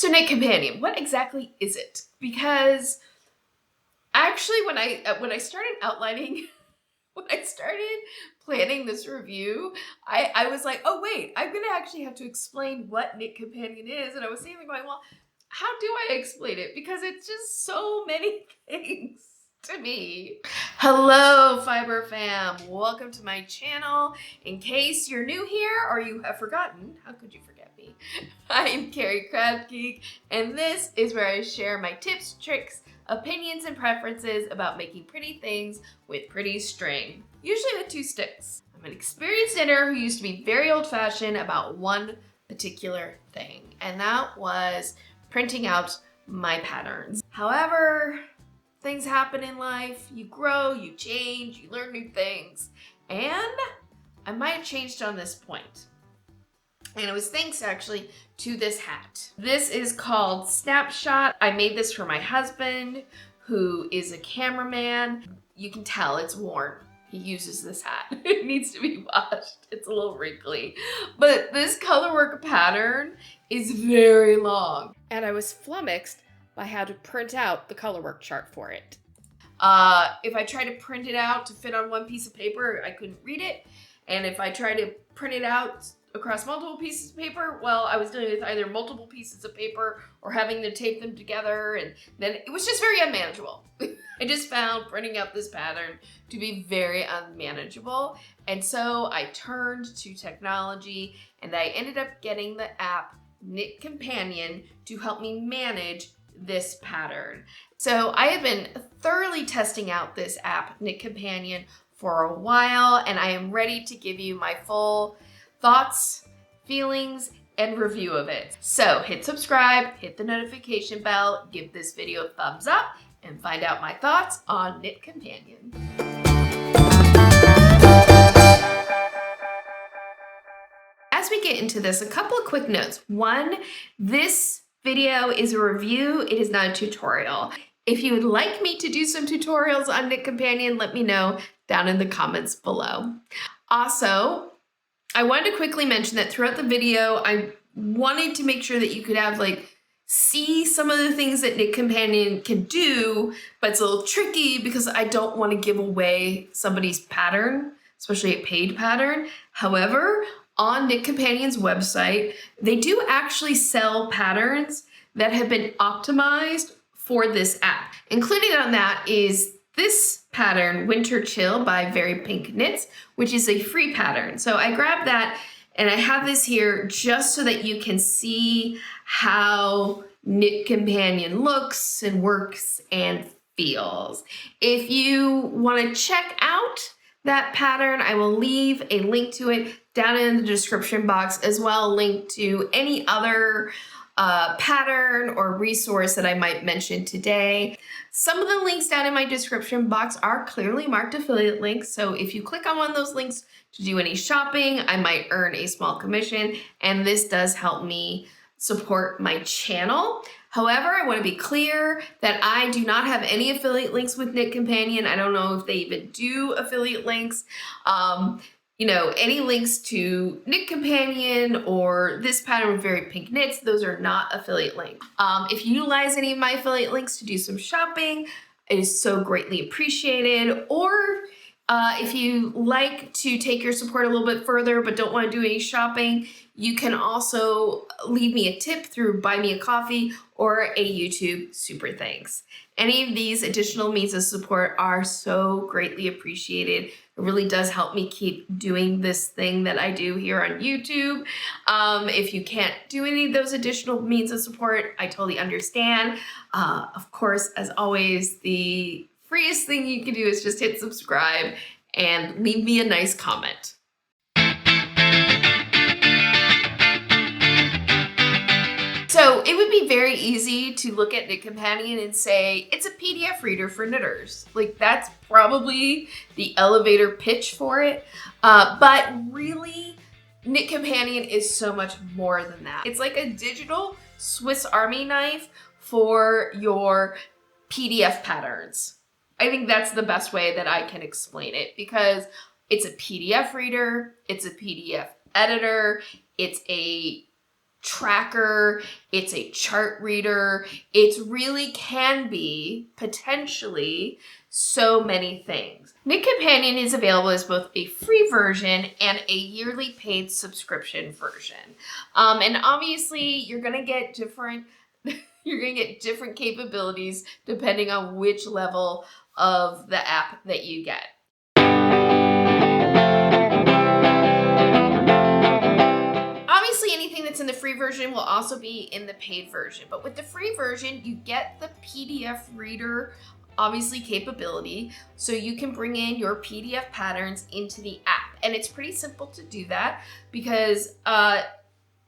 So Knit Companion, what exactly is it? Because actually when I started outlining, when I started planning this review, I was like, oh wait, I'm gonna actually have to explain what Knit Companion is. And I was thinking going, well, how do I explain it? Because it's just so many things to me. Hello, Fiber Fam. Welcome to my channel. In case you're new here or you have forgotten, how could you forget me? I'm Carrie Craft Geek, and this is where I share my tips, tricks, opinions, and preferences about making pretty things with pretty string, usually with 2 sticks. I'm an experienced knitter who used to be very old-fashioned about one particular thing, and that was printing out my patterns. However, things happen in life. You grow, you change, you learn new things, and I might have changed on this point. And it was thanks actually to this hat. This is called Snapshot. I made this for my husband, who is a cameraman. You can tell it's worn. He uses this hat. It needs to be washed. It's a little wrinkly. But this colorwork pattern is very long. And I was flummoxed by how to print out the colorwork chart for it. If I tried to print it out to fit on one piece of paper, I couldn't read it. And if I tried to print it out across multiple pieces of paper, well, I was dealing with either multiple pieces of paper or having to tape them together, and then it was just very unmanageable. I just found printing out this pattern to be very unmanageable, and so I turned to technology, and I ended up getting the app Knit Companion to help me manage this pattern. So I have been thoroughly testing out this app, Knit Companion, for a while, and I am ready to give you my full thoughts, feelings, and review of it. So hit subscribe, hit the notification bell, give this video a thumbs up, and find out my thoughts on Knit Companion. As we get into this, a couple of quick notes. One, this video is a review, it is not a tutorial. If you would like me to do some tutorials on Knit Companion, let me know down in the comments below. Also, I wanted to quickly mention that throughout the video, I wanted to make sure that you could have see some of the things that Knit Companion can do, but it's a little tricky because I don't want to give away somebody's pattern, especially a paid pattern. However, on Knit Companion's website, they do actually sell patterns that have been optimized for this app. Included on that is this pattern, Winter Chill by Very Pink Knits, which is a free pattern. So I grabbed that and I have this here just so that you can see how Knit Companion looks and works and feels. If you want to check out that pattern, I will leave a link to it down in the description box, as well a link to any other pattern or resource that I might mention today. Some of the links down in my description box are clearly marked affiliate links, so if you click on one of those links to do any shopping, I might earn a small commission, and this does help me support my channel. However, I want to be clear that I do not have any affiliate links with Knit Companion. I don't know if they even do affiliate links. Any links to Knit Companion or this pattern with Very Pink Knits, those are not affiliate links. If you utilize any of my affiliate links to do some shopping, it is so greatly appreciated. Or if you like to take your support a little bit further but don't want to do any shopping, you can also leave me a tip through Buy Me a Coffee or a YouTube Super Thanks. Any of these additional means of support are so greatly appreciated. It really does help me keep doing this thing that I do here on YouTube. If you can't do any of those additional means of support, I totally understand. Of course, as always, the freest thing you can do is just hit subscribe and leave me a nice comment. So it would be very easy to look at Knit Companion and say, it's a PDF reader for knitters. That's probably the elevator pitch for it. But really, Knit Companion is so much more than that. It's like a digital Swiss Army knife for your PDF patterns. I think that's the best way that I can explain it, because it's a PDF reader, it's a PDF editor, it's a tracker, it's a chart reader. It really can be potentially so many things. Knit Companion is available as both a free version and a yearly paid subscription version. And obviously you're gonna get different capabilities depending on which level of the app that you get. Obviously, anything that's in the free version will also be in the paid version, but with the free version, you get the PDF reader, obviously, capability, so you can bring in your PDF patterns into the app. And it's pretty simple to do that because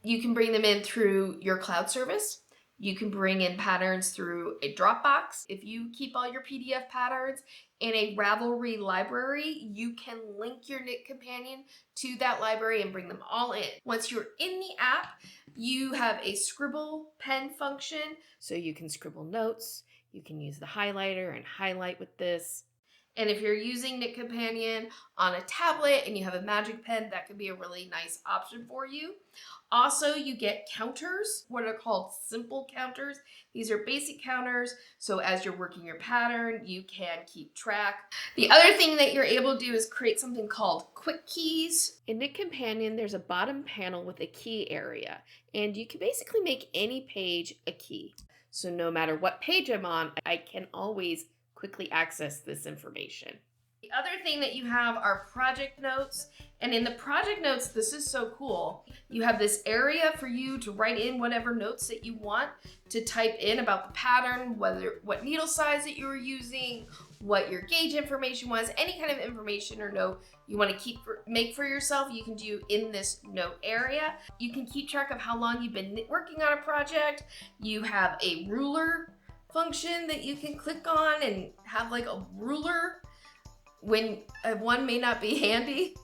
you can bring them in through your cloud service. You can bring in patterns through a Dropbox. If you keep all your PDF patterns in a Ravelry library, you can link your Knit Companion to that library and bring them all in. Once you're in the app, you have a scribble pen function, so you can scribble notes. You can use the highlighter and highlight with this. And if you're using Knit Companion on a tablet and you have a magic pen, that could be a really nice option for you. Also, you get counters, what are called simple counters. These are basic counters, so as you're working your pattern, you can keep track. The other thing that you're able to do is create something called quick keys. In Knit Companion, there's a bottom panel with a key area, and you can basically make any page a key. So no matter what page I'm on, I can always quickly access this information. The other thing that you have are project notes. And in the project notes, this is so cool. You have this area for you to write in whatever notes that you want to type in about the pattern, what needle size that you were using, what your gauge information was, any kind of information or note you want to make for yourself, you can do in this note area. You can keep track of how long you've been working on a project. You have a ruler function that you can click on and have like a ruler when one may not be handy.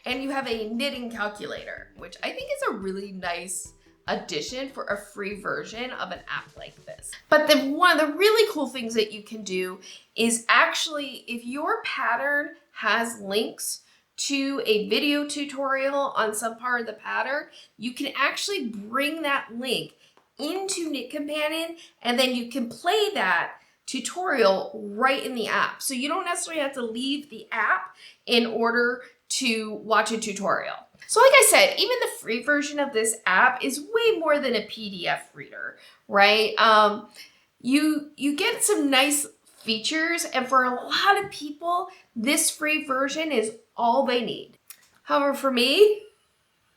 And you have a knitting calculator, which I think is a really nice addition for a free version of an app like this. But one of the really cool things that you can do is actually, if your pattern has links to a video tutorial on some part of the pattern, you can actually bring that link into Knit Companion, and then you can play that tutorial right in the app. So you don't necessarily have to leave the app in order to watch a tutorial. So like I said, even the free version of this app is way more than a PDF reader, right? You get some nice features, and for a lot of people, this free version is all they need. However, for me,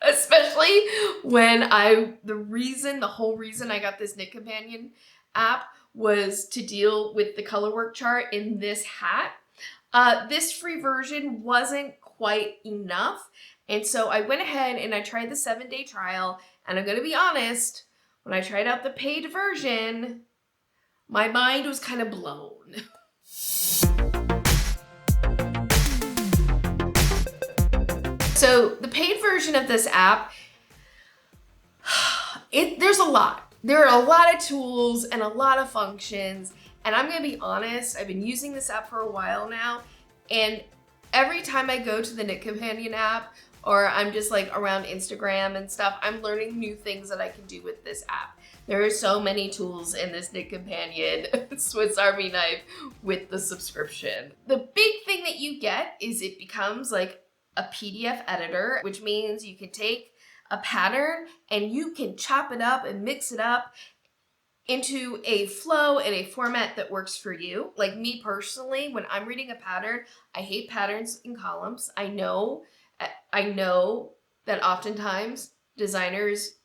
especially when the whole reason I got this Knit Companion app was to deal with the colorwork chart in this hat. This free version wasn't quite enough. And so I went ahead and I tried the 7-day trial. And I'm going to be honest, when I tried out the paid version, my mind was kind of blown. So the paid version of this app, there's a lot. There are a lot of tools and a lot of functions. And I'm going to be honest, I've been using this app for a while now. And every time I go to the Knit Companion app, or I'm just like around Instagram and stuff, I'm learning new things that I can do with this app. There are so many tools in this Knit Companion Swiss Army knife with the subscription. The big thing that you get is it becomes like a PDF editor, which means you can take a pattern and you can chop it up and mix it up into a flow and a format that works for you. Like me personally, when I'm reading a pattern, I hate patterns in columns. I know that oftentimes designers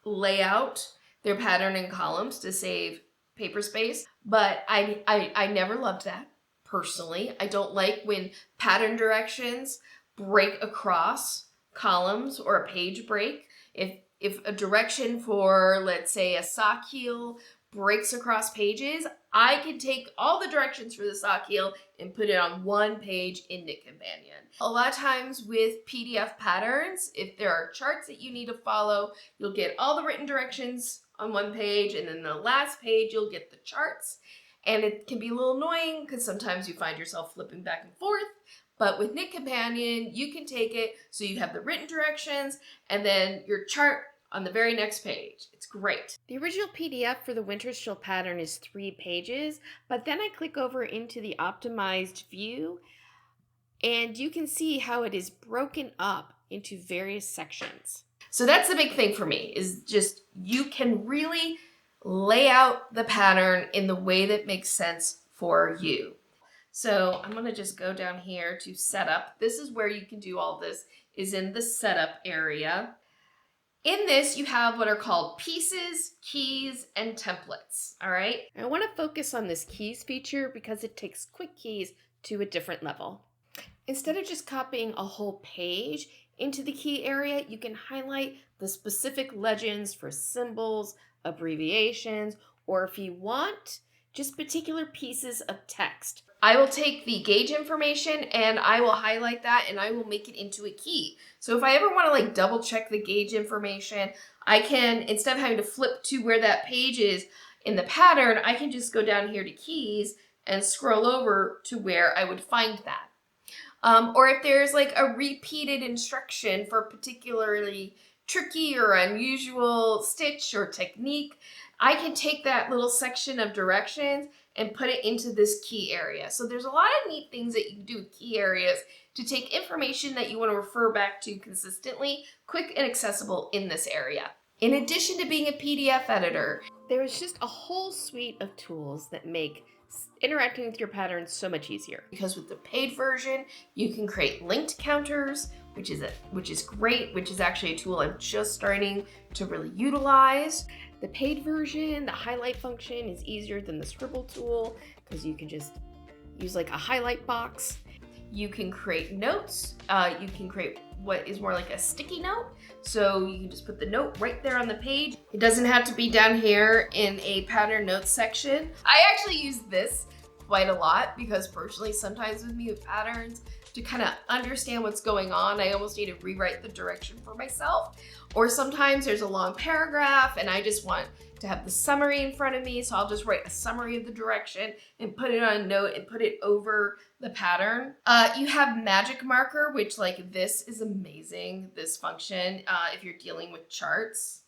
lay out their pattern in columns to save paper space, but I never loved that personally. I don't like when pattern directions break across columns or a page break. If a direction for, let's say, a sock heel breaks across pages, I can take all the directions for the sock heel and put it on one page in Knit Companion. A lot of times with PDF patterns, if there are charts that you need to follow, you'll get all the written directions on one page, and then the last page you'll get the charts. And it can be a little annoying because sometimes you find yourself flipping back and forth. But with Knit Companion, you can take it so you have the written directions and then your chart on the very next page. It's great. The original PDF for the Winter's Chill pattern is 3 pages, but then I click over into the optimized view, and you can see how it is broken up into various sections. So that's the big thing for me, is just you can really lay out the pattern in the way that makes sense for you. So I'm going to just go down here to setup. This is where you can do all this, is in the setup area. In this, you have what are called pieces, keys, and templates, all right? I want to focus on this keys feature because it takes quick keys to a different level. Instead of just copying a whole page into the key area, you can highlight the specific legends for symbols, abbreviations, or if you want, just particular pieces of text. I will take the gauge information and I will highlight that and I will make it into a key. So if I ever want to like double check the gauge information, I can, instead of having to flip to where that page is in the pattern, I can just go down here to keys and scroll over to where I would find that. Or if there's like a repeated instruction for a particularly tricky or unusual stitch or technique, I can take that little section of directions and put it into this key area. So there's a lot of neat things that you can do with key areas to take information that you want to refer back to consistently, quick and accessible in this area. In addition to being a PDF editor, there is just a whole suite of tools that make interacting with your patterns so much easier. Because with the paid version, you can create linked counters, which is great, which is actually a tool I'm just starting to really utilize. The paid version, the highlight function is easier than the scribble tool because you can just use like a highlight box. You can create notes. You can create what is more like a sticky note. So you can just put the note right there on the page. It doesn't have to be down here in a pattern notes section. I actually use this quite a lot because personally, sometimes with me with patterns, to kind of understand what's going on, I almost need to rewrite the direction for myself. Or sometimes there's a long paragraph and I just want to have the summary in front of me, so I'll just write a summary of the direction and put it on a note and put it over the pattern. You have magic marker, which like this is amazing, this function, if you're dealing with charts.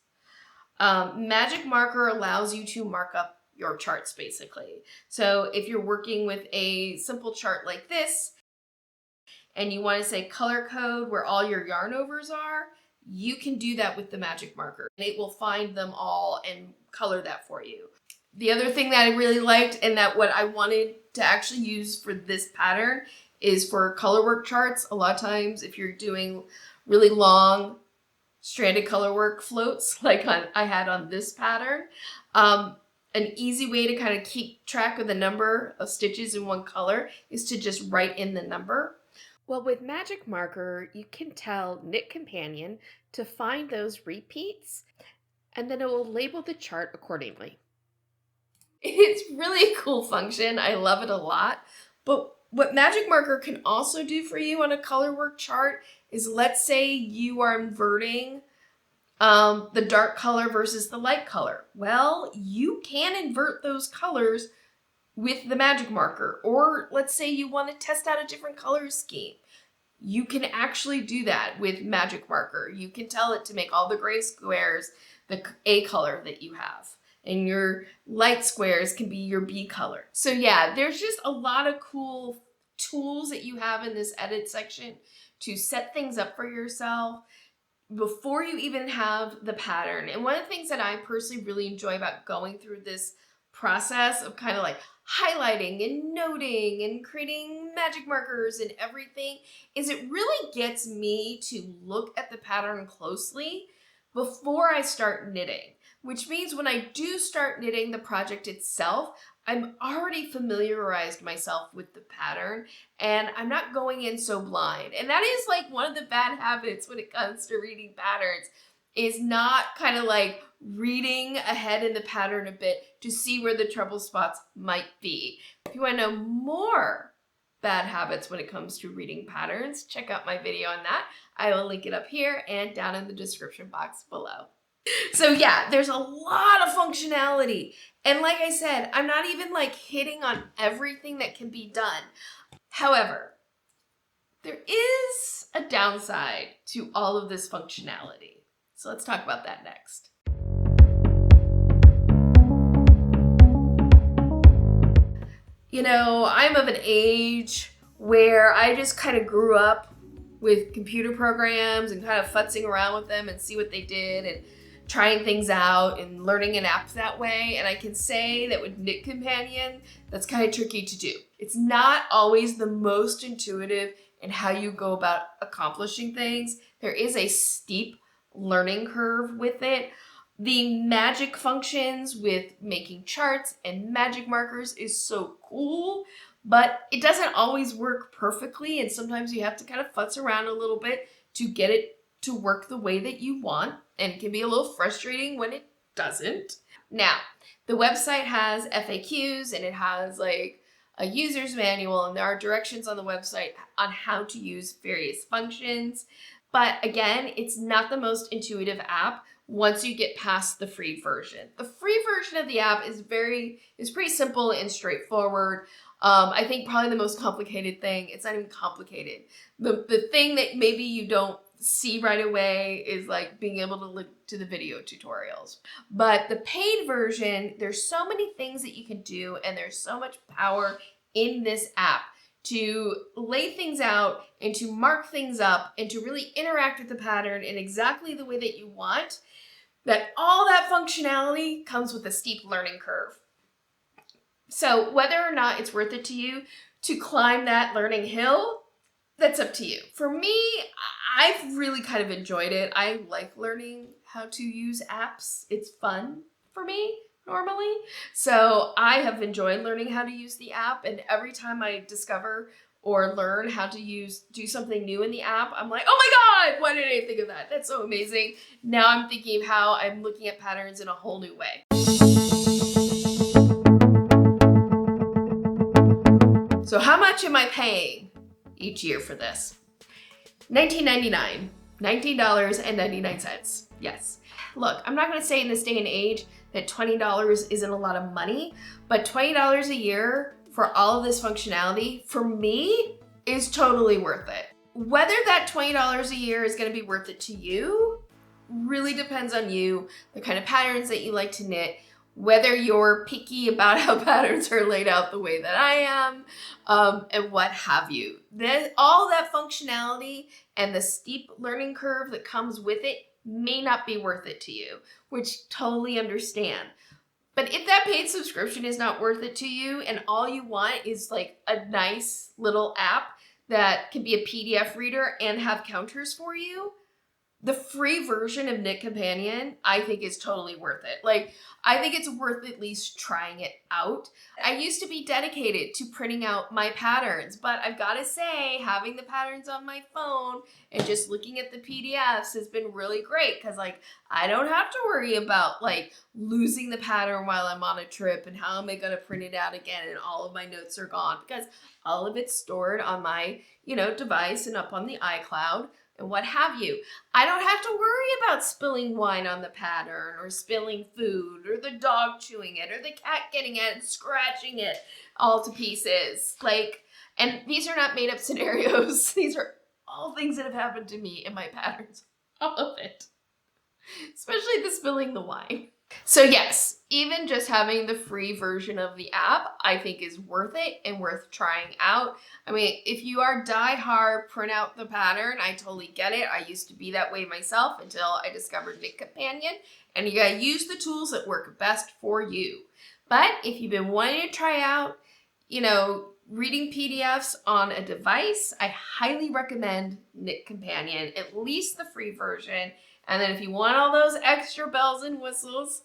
Magic marker allows you to mark up your charts basically. So if you're working with a simple chart like this, and you want to say color code where all your yarn overs are, you can do that with the magic marker. And it will find them all and color that for you. The other thing that I really liked and that what I wanted to actually use for this pattern is for color work charts. A lot of times if you're doing really long stranded color work floats like I had on this pattern, an easy way to kind of keep track of the number of stitches in one color is to just write in the number. Well, with Magic Marker, you can tell Knit Companion to find those repeats, and then it will label the chart accordingly. It's really a cool function. I love it a lot. But what Magic Marker can also do for you on a color work chart is, let's say you are inverting the dark color versus the light color. Well, you can invert those colors with the magic marker. Or let's say you want to test out a different color scheme. You can actually do that with magic marker. You can tell it to make all the gray squares the A color that you have, and your light squares can be your B color. So yeah, there's just a lot of cool tools that you have in this edit section to set things up for yourself before you even have the pattern. And one of the things that I personally really enjoy about going through this process of kind of like highlighting and noting and creating magic markers and everything is it really gets me to look at the pattern closely before I start knitting, which means when I do start knitting the project itself, I'm already familiarized myself with the pattern and I'm not going in so blind. And that is like one of the bad habits when it comes to reading patterns, is not kind of like reading ahead in the pattern a bit to see where the trouble spots might be. If you want to know more bad habits when it comes to reading patterns, check out my video on that. I will link it up here and down in the description box below. So yeah, there's a lot of functionality. And like I said, I'm not even like hitting on everything that can be done. However, there is a downside to all of this functionality. So let's talk about that next. You know, I'm of an age where I just kind of grew up with computer programs and kind of futzing around with them and see what they did and trying things out and learning an app that way. And I can say that with Knit Companion, that's kind of tricky to do. It's not always the most intuitive in how you go about accomplishing things. There is a steep learning curve with it. The magic functions with making charts and magic markers is so cool, but it doesn't always work perfectly, and sometimes you have to kind of futz around a little bit to get it to work the way that you want, and it can be a little frustrating when it doesn't. Now, the website has FAQs and it has like a user's manual, and there are directions on the website on how to use various functions. But again, it's not the most intuitive app once you get past the free version. The free version of the app is pretty simple and straightforward. I think probably the most complicated thing, it's not even complicated. The thing that maybe you don't see right away is like being able to look to the video tutorials. But the paid version, there's so many things that you can do, and there's so much power in this app to lay things out and to mark things up and to really interact with the pattern in exactly the way that you want, that all that functionality comes with a steep learning curve. So whether or not it's worth it to you to climb that learning hill, that's up to you. For me, I've really kind of enjoyed it. I like learning how to use apps. It's fun for me normally. So I have enjoyed learning how to use the app, and every time I discover or learn how to do something new in the app, I'm like, oh my God, why did I think of that? That's so amazing. Now I'm thinking of how I'm looking at patterns in a whole new way. So how much am I paying each year for this? $19.99, $19.99. Yes. Look, I'm not going to say in this day and age that $20 isn't a lot of money, but $20 a year for all of this functionality, for me, is totally worth it. Whether that $20 a year is going to be worth it to you really depends on you, the kind of patterns that you like to knit, whether you're picky about how patterns are laid out the way that I am, and what have you. All that functionality and the steep learning curve that comes with it may not be worth it to you, which totally understand. But if that paid subscription is not worth it to you and all you want is like a nice little app that can be a PDF reader and have counters for you, the free version of Knit Companion, I think, is totally worth it. Like, I think it's worth at least trying it out. I used to be dedicated to printing out my patterns, but I've got to say, having the patterns on my phone and just looking at the PDFs has been really great, because like, I don't have to worry about like losing the pattern while I'm on a trip and how am I going to print it out again and all of my notes are gone, because all of it's stored on my, device and up on the iCloud and what have you. I don't have to worry about spilling wine on the pattern or spilling food or the dog chewing it or the cat getting it and scratching it all to pieces. And these are not made up scenarios. These are all things that have happened to me in my patterns. All of it. Especially the spilling the wine. So yes, even just having the free version of the app, I think is worth it and worth trying out. I mean, if you are die-hard, print out the pattern, I totally get it. I used to be that way myself until I discovered Knit Companion, and you gotta use the tools that work best for you. But if you've been wanting to try out, reading PDFs on a device, I highly recommend Knit Companion, at least the free version. And then if you want all those extra bells and whistles,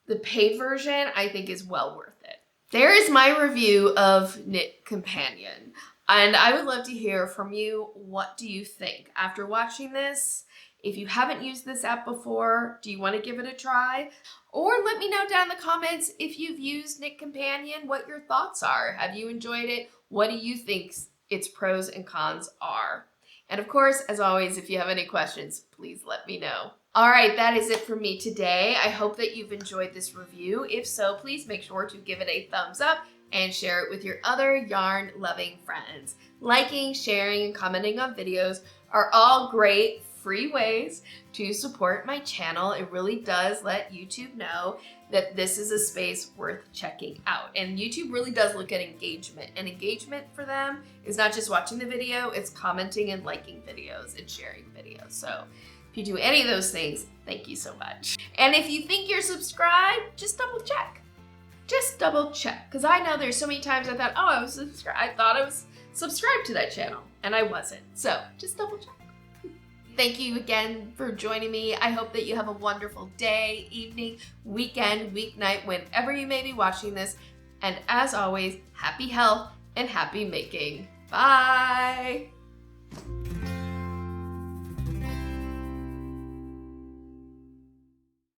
the paid version I think is well worth it. There is my review of Knit Companion. And I would love to hear from you. What do you think? After watching this, if you haven't used this app before, do you want to give it a try? Or let me know down in the comments if you've used Knit Companion, what your thoughts are. Have you enjoyed it? What do you think its pros and cons are? And of course, as always, if you have any questions, please let me know. All right, that is it for me today. I hope that you've enjoyed this review. If so, please make sure to give it a thumbs up and share it with your other yarn-loving friends. Liking, sharing, and commenting on videos are all great free ways to support my channel. It really does let YouTube know that this is a space worth checking out. And YouTube really does look at engagement. And engagement for them is not just watching the video, it's commenting and liking videos and sharing videos. So if you do any of those things, thank you so much. And if you think you're subscribed, just double check. Just double check. Because I know there's so many times I thought, oh, I was subscribed. I thought I was subscribed to that channel and I wasn't. So just double check. Thank you again for joining me. I hope that you have a wonderful day, evening, weekend, weeknight, whenever you may be watching this. And as always, happy health and happy making. Bye.